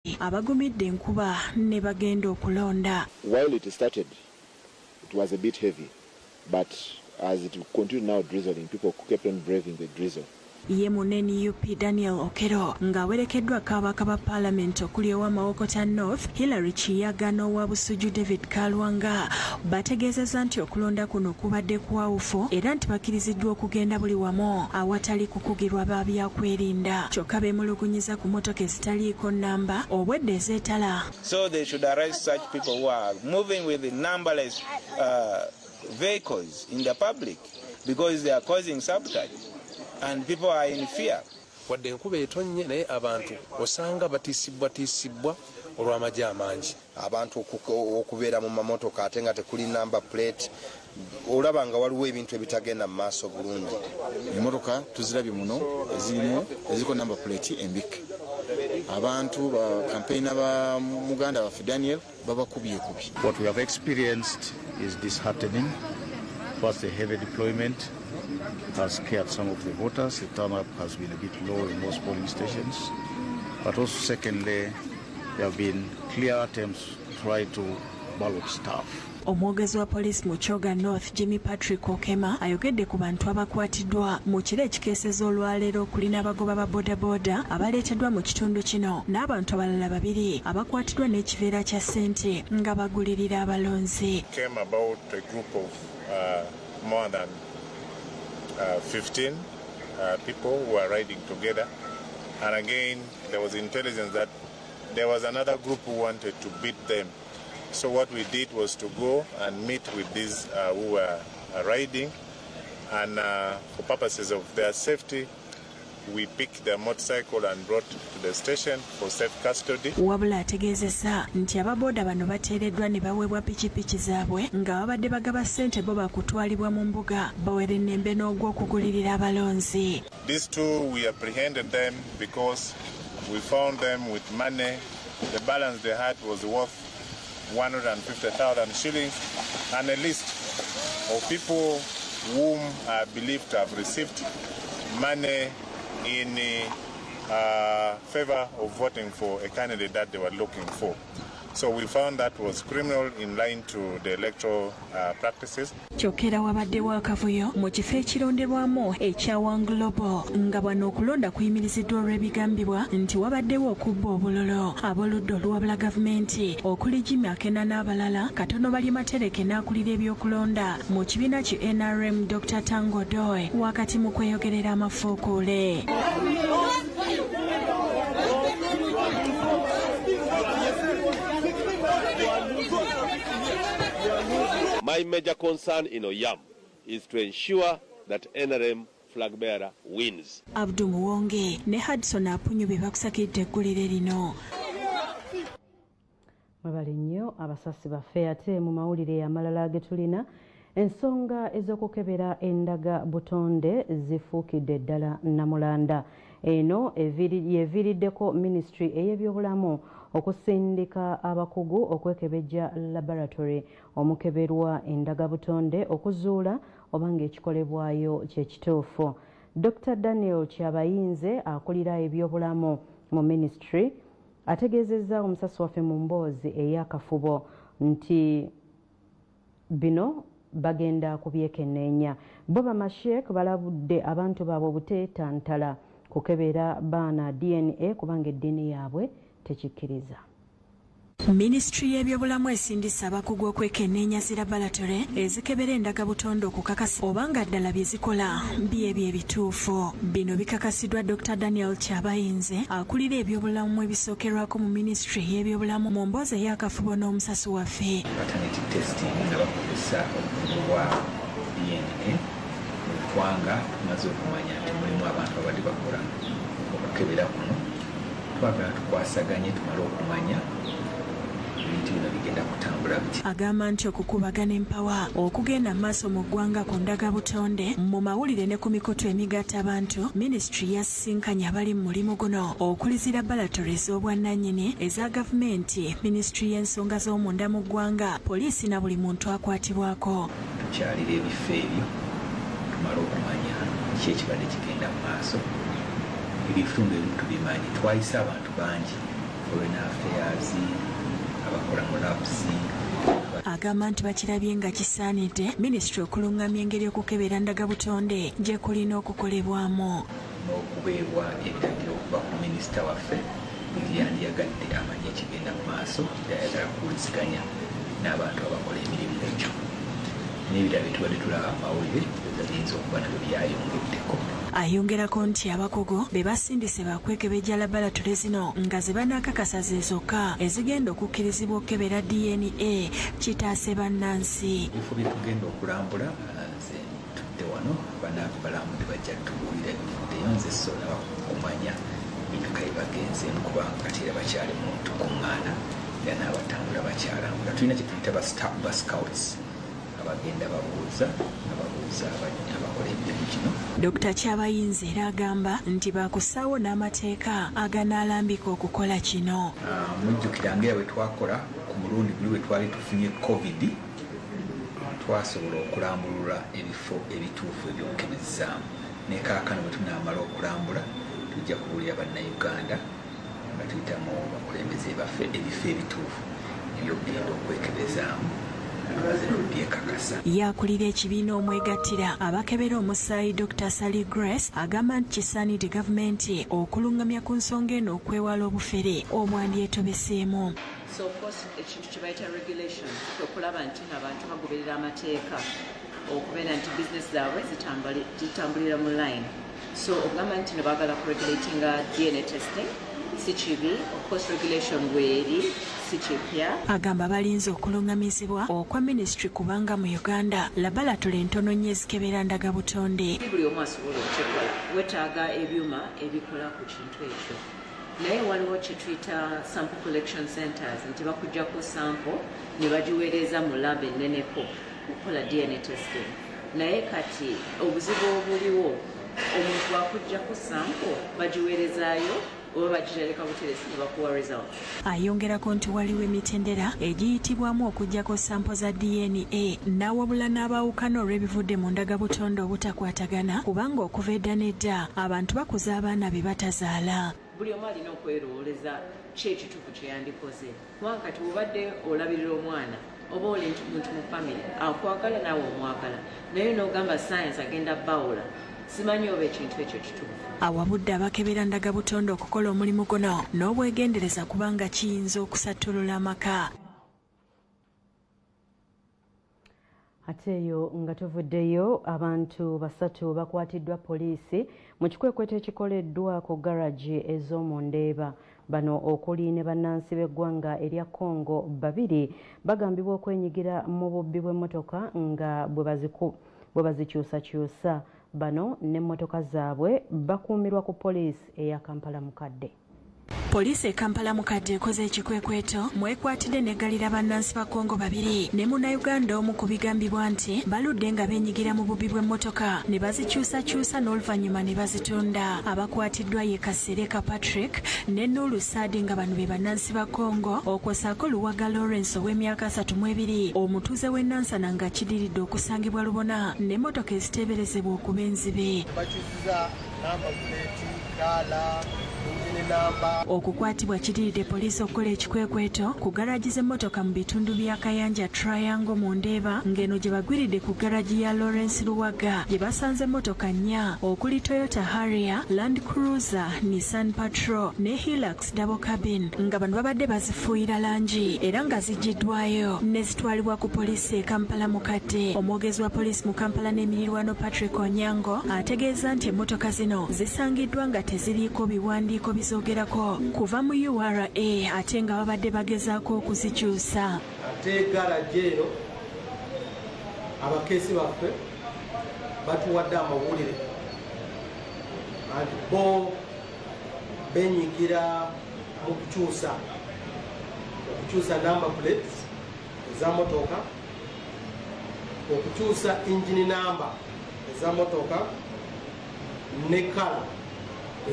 abagumidde enkuba ne bagenda okulonda. While it started, it was a bit heavy, but as it continued now drizzling, people kept on braving the drizzle. Ye munene UP Daniel Okero ng'awerekeddwa kabaka ba Parliament okuli owa Mawokota North Hillary Kiyaga n'owa Busuju David Kalwanga bategeezezza nti okulonda kuno kubadde kwawufu era nti bakkiriziddwa okugenda buli wamu awatali kukugirwa babyakwerinda kyokka beemulugunyiza ku mmotoka ezitaliiko nnamba obwedde ezeetala. So they should arrest such people who are moving with the numberless vehicles in the public because they are causing sabotage. And people are in fear. Wadde enkuba etonnye naye abantu osanga batisibwa olw'amagye amangi. Abantu okubeera mu mamotoka ate nga tekuli number plate olaba nga waliwo ebintu ebitagenda mu maaso bulungi. Emmotoka tuzirabye muno eziriko number plate embike. Abantu ba campaigner ba Muganda ba Daniel babakubye kubi. What we have experienced is disheartening. First, the heavy deployment has scared some of the voters. The turnout has been a bit low in most polling stations. But also, secondly, there have been clear attempts to try to ballot staff. Omwogezi wa poliisi mu Kyoga North Jimmy Patrick Okema ayogedde ku bantu abakwatiddwa mu kiro ekikeeseza olwaleero okuli n'abagoba ba bodaboda abaleeteddwa mu kitundu kino n'abantu abalala babiri abakwatiddwa n'ekiveera kya ssente nga bagulirira abalonzi. Came about a group of more than 15 people who are riding together, and again there was intelligence that there was another group who wanted to beat them. So what we did was to go and meet with these who were riding, and for purposes of their safety we picked their motorcycle and brought to the station for safe custody. Wabula ategeezezza nti ababoda bano bateereddwa ne baweebwa pikipiki zaabwe nga babadde bagaba ssente bo bakutwalibwa mu mbuga bawere ennembe n'ogw'okugulirira abalonzi. These two, we apprehended them because we found them with money. The balance they had was worth 150,000 shillings, and a list of people whom are believed to have received money in favor of voting for a candidate that they were looking for. So we found that was criminal in line to the electoral practices. Kyokera wabaddewo akavuyo mu kifo ekironderwamu ekya One Global nga bwano okulonda kuyimiriziddwa olw'ebigambibwa nti wabaddewo okubba obulolo ab'oludda oluwabula gavumenti okuli Jimmy Akena n'abalala katono bali Matereke n'akulira ebyokulonda mu kibiina ki NRM Dr. Tango Doe wakati mu kweyogerera amafuukuule. My major concern in Oyam is to ensure that NRM flag bearer wins. Abdu Muwonge ne Hudson Apunyu be bakusakidde eggulire lino. Mwebale nnyo abasasi baffe ate mu mawulire amalala getulina ensonga ez'okukebera endaga butonde zifuukidde ddala Namulanda. Eno yeviiriddeko Ministry ey'ebyobulamu okusindika abakugu okwekebejja laboratory omukeberwa endaga butonde okuzuula obanga ekikolebwayo kyekituufu. Dr. Daniel Kyabayinze akulira ebyobulamu mu Ministry ategeezezza omusasi waffe mu mboozi ey'akafubo nti bino bagenda kubyekenneenya. Boba Mashek balabudde abantu baabwe obuteetantala kukebera baana DNA kubanga eddiini yaabwe tekikkiriza. Ministry y'ebyobulamu esindisa abakugu okwekenneenya zi laboratory ezikebera endaga butonde okukakasa obanga ddala bye zikola byebyo ebituufu. Bino bikakasiddwa Dr. Daniel Kyabayinze akulira ebyobulamu ebisookerwako mu Ministry y'ebyobulamu mu mboozi ey'akafubo n'omusasi waffe. Maternity testing nga bakozesa obwa DNA kubanga tumaze okumanya nti mulimu abantu abadde bakola okukebera kuno twagala tukwasaganye tumale okumanya ebintu bino bigenda kutambula biti. Agamba nti okukubagana empawa okugenda maaso mu ggwanga ku ndaga butonde mu mawulire ne ku mikutu emigatta abantu Ministry yasisinkanye abali mu mulimu guno okuliza laboratory ez'obwannannyini eza gavumenti, Ministry y'ensonga z'omunda mu ggwanga, poliisi na buli muntu akwatibwako. Tukyalira ebifo ebyo tumale okumanya ki ekibadde kigenda mu maaso. Ebitundu ebimu tubimanyi twayise abantu bangi foreign affairs, abakola mu labs. Agamba nti bakirabye nga kisaanidde minisitule okulungamya engeri okukebera ndagabutonde gye kulina okukolebwamu. N'okuweebwa ebiragiro okuva ku minisita waffe yandiyagadde amanye ekigenda mu maaso ayagala kuwuliziganya n'abantu abakola emirimu egyo. N'ebirala tubadde tulaba amawulire biyinza okuba nabyo byayongeddeko. Ayongerako nti abakugu be basindise bakwekebejja labalatole zino nga ze banaakakasa ze zokka ezigenda okukkirizibwa okukebera DNA kitaase bannansi. Ebifo bye tugenda okulambula nze tudde wano banaabalamude bajja tubuulira ebivuddeyo nze sola kumanya bintu kayi bagenzeemu kubanga kati era bakyali muntu kuŋŋaana era n'abatambula bakyalambula. Tulina kye tuyita ba scouts abagenda babuuza abakola emirimu gino. Dr. Kyabayinza era agamba nti baakussaawo n'amateeka aganaalambika okukola kino. Mujjukira ngera bwe twakola ku mulundi guli bwe twali tufunye COVID twasobola okulambulula ebifo ebituufu ebyokukebezaamu. Ne kaakano bwe tunaamala okulambula tujja kubuulira bannayuganda nga tuyitamu bakulembeze baffe ebifo ebituufu ebyokugenda okwekebezaamu. Yakulira ekibiina omwegattira abakebera omusaayi Dr. Sally Grace agamba nti kisaanidde gavumenti okulungamya ku nsonga eno okwewala obufere omwandyetobeseemu. So of course ekintu kye bayita regulation okulaba nti abantu bagoberera amateeka okubeera nti bizinesi zaabwe zitambulira mu line. So okugamba nti no baagala kuregulatinga DNA testing si kibi, of course regulation bweri agamba balinze okulungamizibwa okwa minisitule kubanga mu Uganda labalatole entono nnyo ezikebera ndagabutonde. Buli omu asobola okukikola wetaaga ebyuma ebikola ku kintu ekyo. Naye waliwo kye tuyita sample collection centers nti bakuggyako sample ne bagiweereza mu lab enneneko okukola DNA testing. Naye kati obuzibu obuliwo omuntu wakuggyako sample bagiweerezaayo ayongerako nti waliwo emitendera egiyitibwamu okuggyako sampo za DNA n'awabula n'abaawukana olw'ebivudde mu ndagabutonde obutakwatagana kubanga okuva edda n'edda abantu bakuza abaana be batazaala. Buli omu alina okwerowoleza ki ekituufu kye yandikoze kubanga kati obadde olabirira omwana oba oli muntu mu famire akwagala naawe omwagala naye n'ogamba sayansi agenda bawula simanyi oba ekintu ekyo kituufu. Awabudde abakebera ndagabutonde okukola omulimu guno n'obwegendereza kubanga kiyinza okusattulula amaka. Ate eyo nga tuvuddeyo abantu 3 bakwatiddwa poliisi mu kikwekweto ekikoleddwa ku garaji ez'omu Ndeeba. Bano okuli ne bannansi b'eggwanga erya Congo 2 bagambibwa okwenyigira mu bubbi bw'emmotoka nga bwe bazikyusakyusa. Bano n'emmotoka zaabwe bakuumirwa ku poliisi eya Kampala Mukadde. Poliisi e Kampala Mukadde ekoze ekikwekweto mwekwatidde n'eggalira bannansi ba Congo 2 ne Munnayuganda omu ku bigambibwa nti baludde nga beenyigira mu bubbi bw'emmotoka ne bazikyusakyusa n'oluvannyuma ne bazitunda. Abakwatiddwa ye Kasereka Patrick ne Nulu Sadi nga bano be bannansi ba Congo okwosaako Luwaga Lawrence ow'emyaka 32 omutuuze w'e Nansana nga kidiridde okusangibwa lubona n'emmotoka eziteeberezebwa okuba enzibe. Okukwatibwa kidiridde poliisi okukola ekikwekweto ku garaji z'emmotoka mu bitundu bya Kayanja Triangle mu Ndeeba ng'eno gye bagwiridde ku garaji ya Lawrence Luwaga gye basanze emmotoka 4 okuli Toyota Harrier, Land Cruiser, Nissan Patrol ne Hilux double cabin nga bano babadde bazifuuyira langi era nga ziggiddwayo ne zitwalibwa ku poliisi e Kampala Mukadde. Omwogezi wa poliisi mu Kampala n'emirirwano Patrick Onyango ategeeza nti emmotoka zino zisangiddwa nga teziriiko biwandiiko bizogerako kuva mu URA ate nga babadde bagezaako okuzikyusa. Ate garaji eno abakeesi baffe batuwadde amawulire anti bo benyigira mu kukyusa number plates eza motoka, okukyusa engine number eza motoka ne kala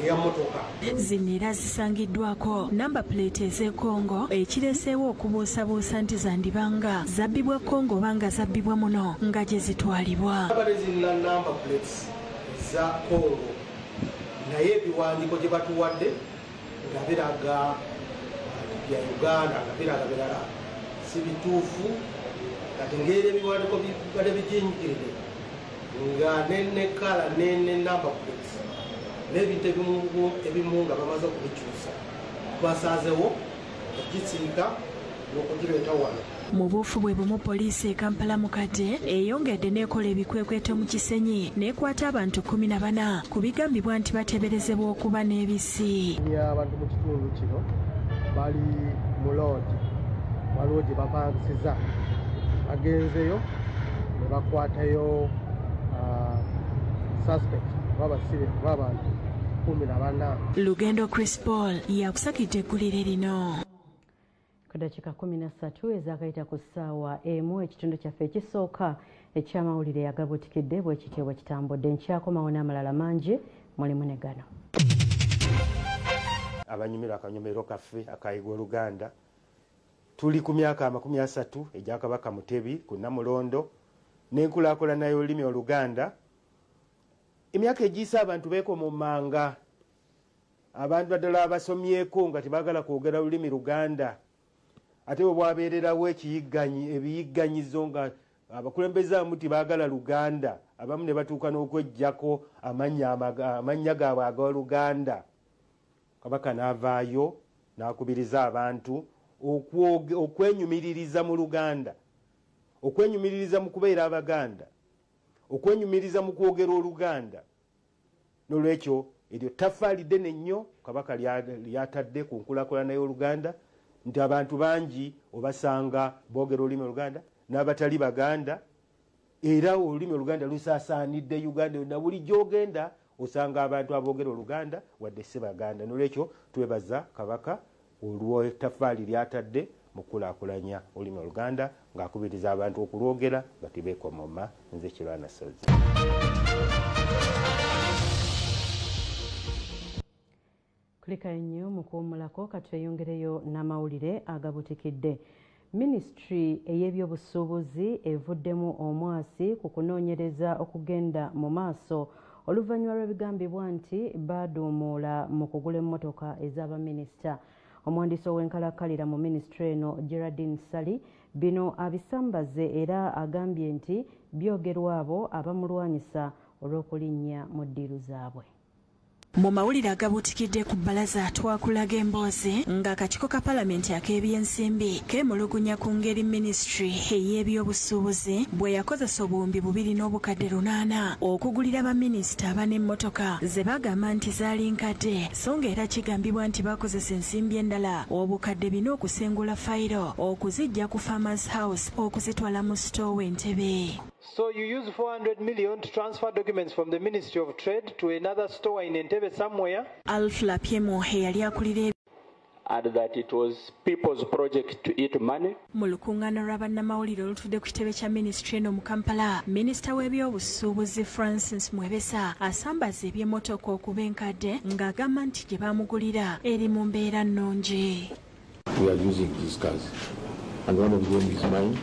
eya motoka. Zino era zisangiddwako namba plate ez'e Congo ekireeseewo okubuusabuusa nti zandibanga zabbibwa Congo banga zabbibwa muno nga gye zitwalibwa. Abadde zirina namba plates za Congo naye ebiwandiiko gye batuwadde nga biraga bya Uganda nga biraga birala si bituufu kati ngeri ebiwandiiko bibadde bijingirire nga ne kala ne number plates n'ebintu ebimu nga bamaze okubikyusa twasazeewo okugitsirika n'okugireeta wano. Mu buufu bwe bumu poliisi e Kampala mukadde eyongedde n'ekola ebikwekweto mu Kisenyi n'ekwata abantu 14 ku bigambibwa nti bateeberezebwa okuba n'ebisi. Abantu mu kitundu kino bali mu loodi waliwo gye bapangisiza bagenzeyo ne bakwatayo suspect b'abantu 14. Lugendo Chris Paul yakusakidde eggulire lino. Dakika 13 ezakayita ku ssaawa emu ekitundu kyaffe ekisooka ekyamawulire yagabutikidde bwe kiteebwa kitambudde nkyakomawo n'amalala mangi mulimu ne gano. Abanyumirwa akanyomero kaffe akayigwa Oluganda tuli ku myaka 30 egya Kabaka Mutebi ku Namulondo n'enkulaakulana y'olulimi Oluganda. Emyaka egiyise abantu beekoma mu manga, abantu baddala abasomyeko nga tebaagala kwogera lulimi Luganda. Ate bwe bwabeererawo ebiyigganyizo nga abakulembeze abamu tibaagala Luganda, abamu ne batuuka n'okweggyako amannya gaabwe ag'Oluganda. Kabaka n'avaayo n'akubiriza abantu okwenyumiririza mu Luganda, okwenyumiririza mu kubeera Abaganda, okwenyumiririza mu kwogera Oluganda. N'olwekyo eryo ttaffaali ddene nnyo Kabaka lyatadde ku nkulaakulana y'Oluganda nti abantu bangi obasanga boogera olulimi Oluganda n'abatali Baganda, era olulimi Oluganda lusaasaanidde Uganda yonna. Buli gy'ogenda osanga abantu aboogera Oluganda wadde si Baganda. N'olwekyo twebaza Kabaka olw'ettaffaali lyatadde mu kulaakulanya olulimi Oluganda ng'akubiriza abantu okulwogera nga tebeekomoma. Nze Kirwana Sozi. Kulika nnyo mu kuwummulako katweyongereyo n'amawulire agabutikidde. Minisitule ey'ebyobusuubuzi evuddemu omwasi ku kunoonyereza okugenda mu maaso oluvannyuma lw'ebigambibwa nti baaduumuula mu kugula emmotoka ez'abaminisita. Omuwandiisi ow'enkalakkalira mu minisitule eno Geraldine Sally bino abisambaze era agambye nti byogerwa abo abamulwanyisa olw'okulinnya mu ddiiru zaabwe. Mu mawulire agabutikidde ku bbalaza twakulaga emboozi ng'akakiiko ka palamenti ak'ebyensimbi keemulugunya ku ngeri minisitule ey'ebyobusuubuzi bwe yakozesa obuwumbi 2.8 okugulira baminisita aban'emmotoka ze bagamba nti zaali nkadde, so ng'era kigambibwa nti bakozesa ensimbi endala obukadde 4 okusengula fayiro okuzijja ku Farmers House okuzitwala mu sitoowa Entebbe. So you use 400 million to transfer documents from the Ministry of Trade to another store in Entebbe somewhere. Alfla Piemo yali akulira and that it was people's project to eat money. Mu lukuŋŋaana lw'abannamawulire olutudde ku kitebe kya minisitule eno mu Kampala, minisita w'ebyobusuubuzi Francis Mwebesa asambaza eby'emmotoka okuba enkadde ng'agamba nti gye baamugulira eri mu mbeera nnungi. We are using these cars and one of them is mine,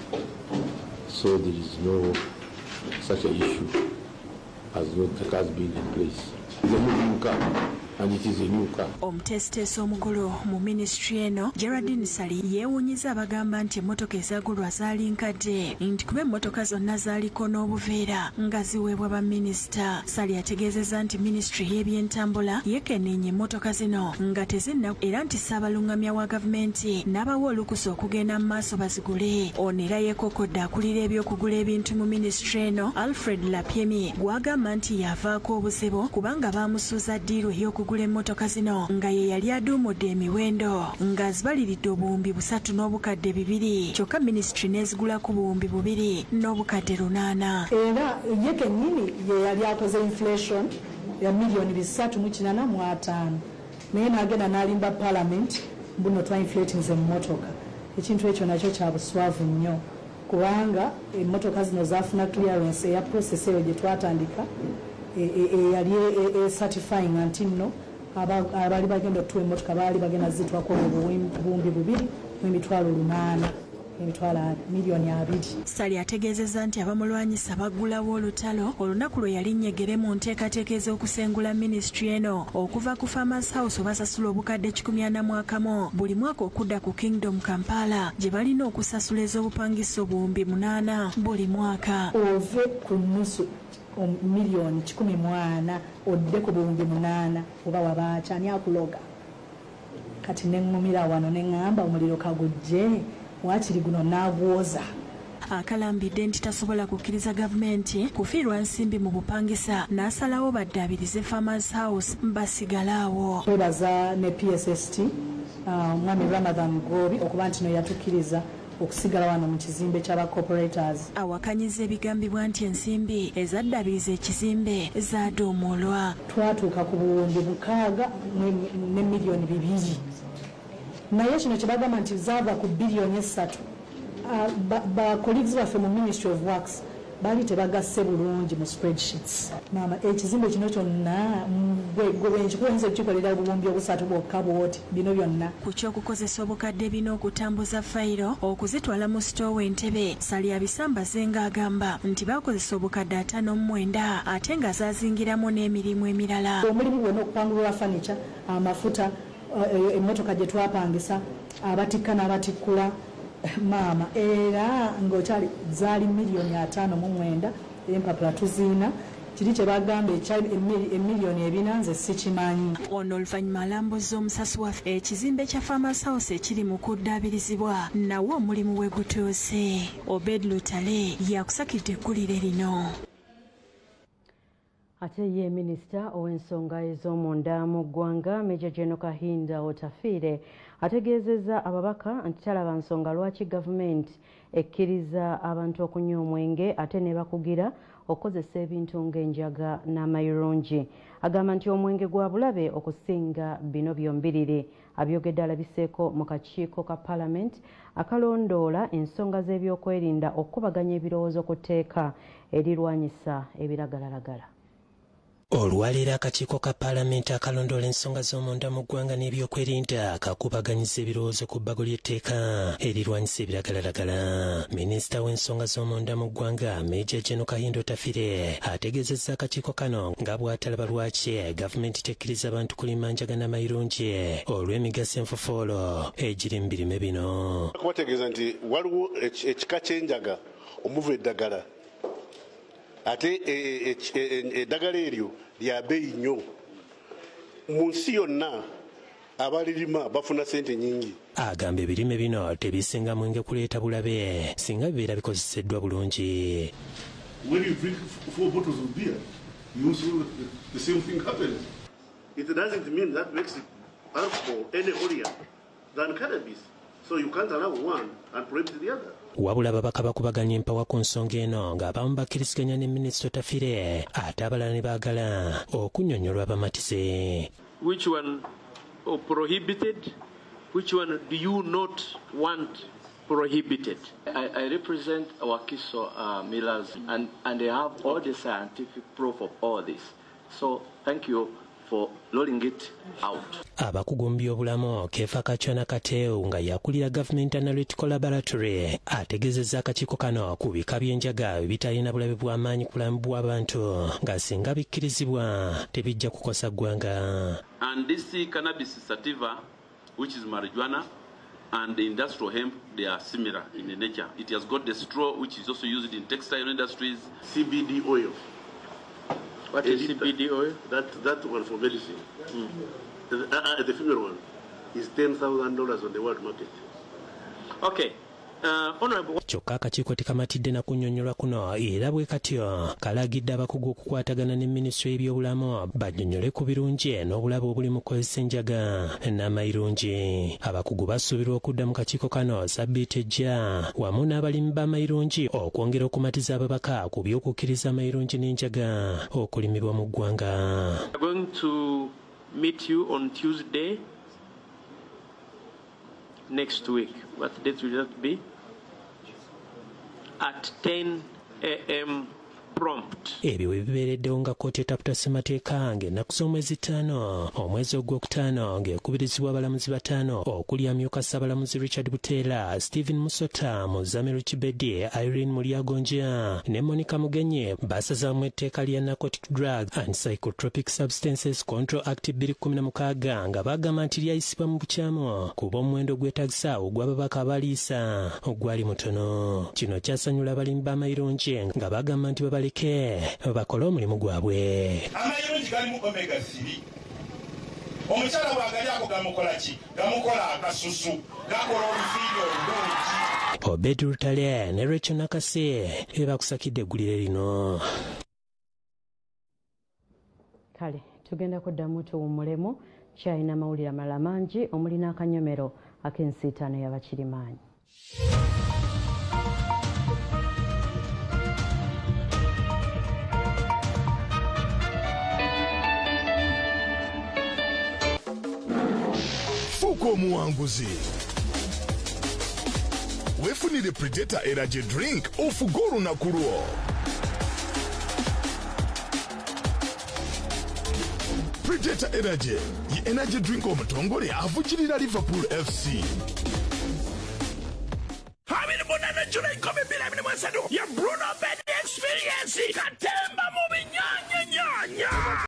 so there is no such an issue as not the cars being in place. It's a moving car and it is a new car. Omutesiteesi omukulu mu minisitule eno Geraldine Sally yeewuunyiza abagamba nti emmotoka ezaagulwa zaali nkadde nti kuba emmotoka zonna zaaliko n'obuveera nga ziweebwa baminisita. Sally ategeezezza nti minisitule y'ebyentambula yekenneenya emmotoka zino nga tezinna era nti ssaabalungamya wa gavumenti n'abawa olukusa okugenda mu maaso bazigule. Ono era yeekokodde akulira eby'okugula ebintu mu minisitule eno Alfred Lapiemi gw'agamba nti yavaako obuzibu kubanga baamusuuza ddiiru ey'okugula emmotoka zino nga ye yali aduumudde emiwendo nga zibaliridde obuwumbi 3 n'obukadde 2 kyokka minisitule n'ezigula ku buwumbi 2 n'obukadde 8. Era ye kennyini ye yali akoze inflation ya milioni 385 naye n'agenda n'alimba palamenti mbuno twa inflatinze emmotoka. Ekintu ekyo nakyo kya buswavu nnyo kubanga emmotoka zino zaafuna clearance eya process eyo gye twatandika yali certifying nti nno abaali bagenda otuwa emmotoka baali bagenda zitwako obuwumbi 2 n'emitwalo 8. emitwalo miliyoni 2. Sali ategeezezza nti abamulwanyisa baggulawo olutalo olunaku lwe yali nnyegere mu nteekateeka ez'okusengula minisitule eno okuva ku Farmers House obasasula obukadde 140 buli mwaka okudda ku Kingdom Kampala gye balina okusasula ez'obupangisa obuwumbi 8 buli mwaka. Ove ku nusu miliyoni 14 odde ku buwumbi 8 oba wabaaca ani akuloga kati neŋŋumira wano neŋŋamba omuliro kagujje wakiri guno n'agwoza. Akalambidde nti tasobola kukkiriza gavumenti kufiirwa nsimbi mu bupangisa n'asalawo baddaabirize Farmers House basigalaawo. Twebaza ne PSST omwami Ramadan Gobi okuba nti no yatukkiriza okusigala wano mu kizimbe ky'aba corporators. Awakanyiza ebigambibwa nti ensimbi ezaddaabiriza ekizimbe zaadoomolwa. Twatuuka ku buwumbi 6 ne miliyoni 2 naye kino kye bagamba nti zaava ku biliyoni 3. Ba colleagues baffe mu Ministry of Works bali tebagasse bulungi mu spreadsheets. Mama ekizimbe kino kyonna gwenjikuwenza ekikolera obuwumbi 3 bwokka bwoti bino byonna. Ku ky'okukozesa obukadde bino okutambuza fayiro okuzitwala mu sitoowa Entebbe Sali abisambaze ng'agamba nti bakozesa obukadde 59 ate nga zaazingiramu n'emirimu emirala. Omulimu gwonna okupangulula furniture, amafuta, emmotoka gye twapangisa, abatikka n'abatikkula mama era ng'okyali zaali miliyoni 59 empapula tuziina kiri kye bagamba emiliyoni 4 nze sikimanyi. Ono oluvannyuma alambuza omusasi waffe ekizimbe kya Farmers House ekiri mu kuddaabirizibwa nawo omulimu we gutuuse. Obed Lutale yakusakidde eggulire lino. Ate ye minisita ow'ensonga ez'omunda mu ggwanga Major General Kahinda Otafiire ategeezezza ababaka nti talaba nsonga lwaki gavumenti ekkiriza abantu okunywa omwenge ate ne bakugira okukozesa ebintu ng'enjaga n'amayirungi. Agamba nti omwenge gwa bulabe okusinga bino byombiriri. Abyogedde alabiseeko mu kakiiko ka Paalamenti akalondoola ensonga z'ebyokwerinda okubaganya ebirowoozo ku tteeka erirwanyisa ebiragalalagala. Olwaleero akakiiko ka Paalamenti akalondoola ensonga z'omunda mu ggwanga n'ebyokwerinda kakubaganyiza ebirowoozo ku bbago ly'etteeka erirwanyisa ebiragalalagala. Minisita w'ensonga z'omunda mu ggwanga Major General Kahinda Otafiire ategeezezza akakiiko kano nga bw'atalaba lwaki gavumenti tekkiriza abantu kulima njaga n'amayirungi olw'emigaso enfofoolo egiri mu birime bino. Kubategeeza nti waliwo ekika ky'enjaga omuva eddagala ate eddagala eryo lya bbeeyi nnyo mu nsi yonna abalirima bafuna sente nyingi. Agamba ebirime bino tebisinga mwenge kuleeta bulabe singa bibeera bikozeseddwa bulungi. When you drink 4 bottles of beer, you also the same thing happens. It doesn't mean that makes it alcohol any holier than cannabis. So you can't allow one and prohibit the other. Wabula babaka bakubaganya empawa ku nsonga eno ng'abamu bakkiriziganya ne Minisita Otafiire ate abalala ne baagala okunnyonnyolwa bamatize. Which one prohibited? Which one do you not want prohibited? I represent our Kiso millers and they have all the scientific proof of all this. So thank you for rolling it out. Abakugumbya obulamu Kefa Kachwana Kateu nga yakulira Government Analytical Laboratory ategeezezza akakiiko kano ku bika by'enjaga bitalina bulabe bw'amaanyi ku bulamu bw'abantu nga singa bikkirizibwa tebijja kukosa ggwanga. And this cannabis sativa, which is marijuana, and the industrial hemp, they are similar in the nature. It has got the straw, which is also used in textile industries. CBD oil. What is CBD oil? That one for medicine. The female one is $10,000 on the world market. Okay. Kyokka akakiiko tekamatidde na kunnyonnyolwa kuno era bwe katyo kalagidde abakugu okukwatagana ne Minisitule y'ebyobulamu bannyonnyole ku birungi n'obulabe obuli mu kukozesa enjaga n'amayirungi. Abakugu basuubirwa okudda mu kakiiko kano sabbiiti ejja wamu n'abalimi b'amayirungi okwongera okumatiza ababaka ku by'okukkiriza amayirungi n'enjaga okulimibwa mu ggwanga. I'm going to meet you on Tuesday next week. What date will that be? At 10 a.m. prompt. Ebyo bibeereddewo nga kkooti etaputa ssemateeka ng'ennaku z'omwezi 5 omwezi ogwokutaano ng'ekubirizibwa abalamuzi 5 okuli amyuka Ssaabalamuzi Richard Buteera, Stephen Musota, Muzamiru Kibedye, Irene Mulyagonja ne Monica Mugenye basazaamu etteeka lya Narcotic Drug and Psychotropic Substances Control Act 2016 nga bagamba nti lyayisibwa mu bukyamu kuba omuwendo gwetaagisa ogw'ababaka abaliisa ogwali mutono. Kino kyasanyula abalimi b'amayirungi nga bagamba nti babaleke bakole omulimu gwabwe. Amayirungi galimu omega 3. Omukyala bw'agali ako gamukola ki? Gamukola akasusu, gakola obufiiri obulungi. Obed Rutale ne Rachel Nakase bakusakidde eggulire lino. Kale tugenda kuddamu tuwummulemu kyalina amawulire amalala mangi omuli n'akanyomero ak'ensiitaano y'abakirimaanyi. Fuuka omuwanguzi. Weefunire Predator Energy Drink ofuge olunaku lwo. Predator Energy ye energy drink omutongole avugirira Liverpool FC. Hamini munana July 2023 ya Bruno Bedi